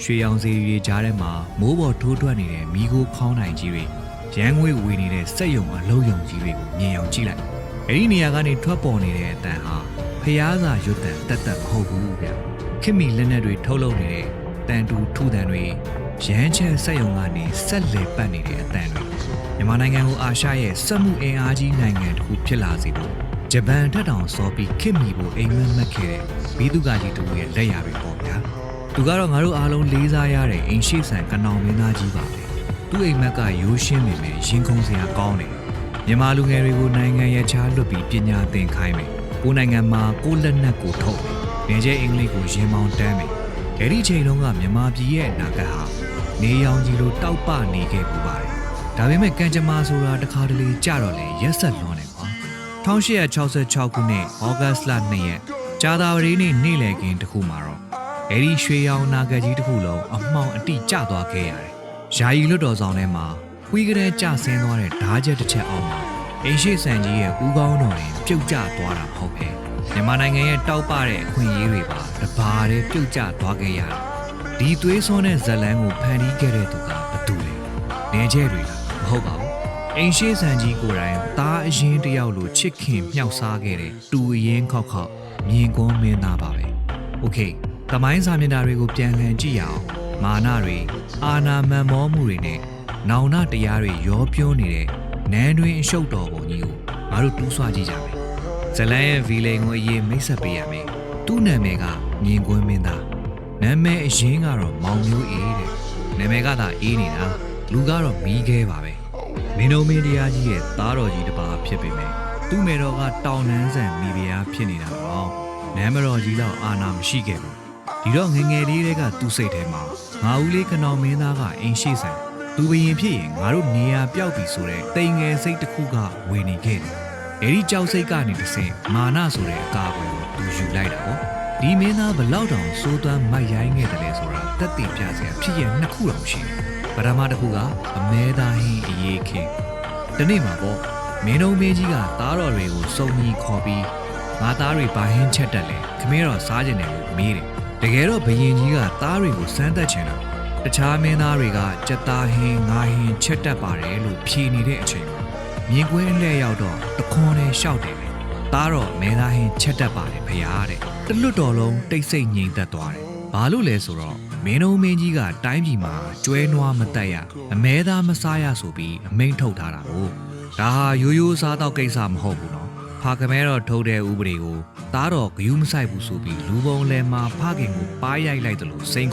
ရွှေရောင်စေရီကြားထဲမှာမိုးပေါ်ထိုးထွက်နေတဲ့မိခိုးခေါင်းနိုင်ကြီးတွေရန်ငွေဝေနေတဲ့စက်ယုံအလုံးယုံကြီးတွေကိုမြင်အောင်ကြည့်လိုက်အဲ့ဒီနေရာကနေထွက်ပေါ်နေတဲ့အတန်ဟာဖျားစာရွတ်တန်တက်တက်မဟုတ်ဘူးဗျခင်မီလက်နက်တွေထုတ်လုပ်နေတဲ့တန်တူထူတန်တွေရန်ချဲစက်ယုံကနေဆက်လေပတ်နေတဲ့အတန်တွေမြန်မာနိုင်ငံကိုအာရှရဲ့စက်မှုအင်အားကြီးနိုင်ငံတစ်ခုဖြစ်လာစေဖို့ဂျပန်ထက်တောင်စောပြီးခင်မီကိုအိမ်မက်မှတ်ခဲ့တဲ့ဘီသူကကြီးတို့ရဲ့လက်ရာတွေပေါ့ဗျာသူကတော့ငါတို့အားလုံးလေးစားရတဲ့အိမ်ရှိဆန်ကနောင်မင်းသားကြီးပါပဲသူ့အိမ်မက်ကရိုးရှင်းပေမဲ့ရင်ခုန်စရာကောင်းတယ်မြန်မာလူငယ်တွေကိုနိုင်ငံရခြားလွတ်ပြီးပညာသင်ခိုင်းမယ်ကိုနိုင်ငံမှာကိုလက်နက်ကိုထုတ်မယ်နေကျအင်္ဂလိပ်ကိုရင်မောင်းတမ်းမယ်အဲ့ဒီချိန်တုန်းကမြန်မာပြည်ရဲ့အနာဂတ်ဟာနေရောင်ကြီးလိုတောက်ပနေခဲ့ပူပါတယ်ဒါပေမဲ့ကံကြမ္မာဆိုတာတစ်ခါတလေကြတော့လေရက်ဆက်လွန်တယ်ကွာ1866ခုနှစ်ဩဂတ်စ်လ2ရက်ကြာသပတေးနေ့နေ့လည်ခင်းတစ်ခုမှာတော့အဲ့ဒီရွှေရောင်နာဂတ်ကြီးတစ်ခုလုံးအမှောင်အတိကျသွားခဲ့ရတယ်ယာယီလွတ်တော်ဆောင်ထဲမှာဝီကလေးကျဆင်းသွားတဲ့ဓားချက်တစ်ချက်အောက်မှာအိမ်ရှိဆန်ကြီးရဲ့ဦးကောင်းတော်တွေပြုတ်ကျသွားတာမဟုတ်ပဲမြန်မာနိုင်ငံရဲ့တောက်ပတဲ့အခွင့်အရေးတွေပါတဘာတည်းပြုတ်ကျသွားခဲ့ရတယ်ဒီသွေးစွန်းတဲ့ဇလန်းကိုဖန်တီးခဲ့တဲ့သူကဘသူလဲနေကျဲတွေလားမဟုတ်ပါဘူးအိမ်ရှိဆန်ကြီးကိုယ်တိုင်သားအရင်တယောက်လိုချစ်ခင်မြောက်စားခဲ့တဲ့တူအရင်ခောက်ခောက်မြင်ကွန်းမင်းသားပါပဲโอเคသမိုင်းစာမျက်နှာတွေကိုပြန်လှန်ကြည့်ရအောင်မာနတွေအာနာမန်မောမှုတွေနဲ့နောင်နာတရားတွေရောပြောနေတဲ့နန်းတွင်အရှုပ်တော်ပုံကြီးကိုငါတို့တူးဆွကြည့်ကြမယ်ဇလန်ရဲ့ဗီလိန်ကိုအရေးမိတ်ဆက်ပေးရမယ်သူ့နာမည်ကမြင်ကွန်းမင်းသားနာမည်အရင်ကတော့မောင်မျိုးအေးတဲ့နာမည်ကသာအေးနေတာလူကတော့မီးခဲပါပဲမင်းတို့မင်းတရားကြီးရဲ့သားတော်ကြီးတစ်ပါးဖြစ်ပေမဲ့သူ့မေတော်ကတောင်နန်းဆန်မိဖုရားဖြစ်နေတာတော့နန်းမတော်ကြီးလောက်အာနာမရှိခဲ့ဘူးဒီတော့ငငယ်လေးတွေကသူ့စိတ်ထဲမှာငါဦးလေးကနောင်မင်းသားကအိမ်ရှိဆန်သူဘရင်ဖြစ်ရင်ငါတို့နေရာပြောက်ပြီဆိုတဲ့တိမ်ငယ်စိတ်တစ်ခုကဝေနေခဲ့တယ်အဲဒီကြောက်စိတ်ကနေတစ်ဆင့်မာနဆိုတဲ့အကာအကွယ်ကိုသူယူလိုက်တာပေါ့ဒီမင်းသားဘလောက်တောင်စိုးသွမ်းမိုက်ရိုင်းခဲ့တယ်လဲဆိုတာတက်တည်ပြစရာဖြစ်ရနှစ်ခုတောင်ရှိတယ်ပထမတစ်ခုကအမဲသားဟင်းအရေးခင်ဒီနေ့မှာပေါ့မင်းတို့မင်းကြီးကသားတော်တွေကိုစုံညီခေါ်ပြီးငါသားတွေဘာဟင်းချက်တက်လဲခမင်းတော်စားကြတယ်လို့မေးတယ်တကယ်တော့ဘရင်ကြီးကသားတွေကိုစမ်းသပ်ချင်တာတခြားမင်းသားတွေကကြက်သားဟင်းငါဟင်းချက်တက်ပါတယ်လို့ဖြေနေတဲ့အချိန်မှာမြင်ကွင်းအလှည့်ရောက်တော့တခွန်းနဲ့ရှောက်တယ်လေသားတော့မဲသားဟင်းချက်တက်ပါတယ်ဖရားတဲ့တလွတ်တော်လုံးတိတ်ဆိတ်ငြိမ်သက်သွားတယ်ဘာလို့လဲဆိုတော့မင်းတို့မင်းကြီးကတိုင်းပြည်မှာကျွဲနွားမတက်ရအမဲသားမစားရဆိုပြီးအမိန့်ထုတ်ထားတာကိုဒါဟာရိုးရိုးစားတော့ကိစ္စမဟုတ်ဘူးနော်ဖာကမဲတော်ထုတ်တဲ့ဥပဒေကိုသားတော်ဂယုမဆိုင်ဘူးဆိုပြီးလူပုံလဲမှာဖခင်ကိုပါးရိုက်လိုက်တယ်လို့စိန်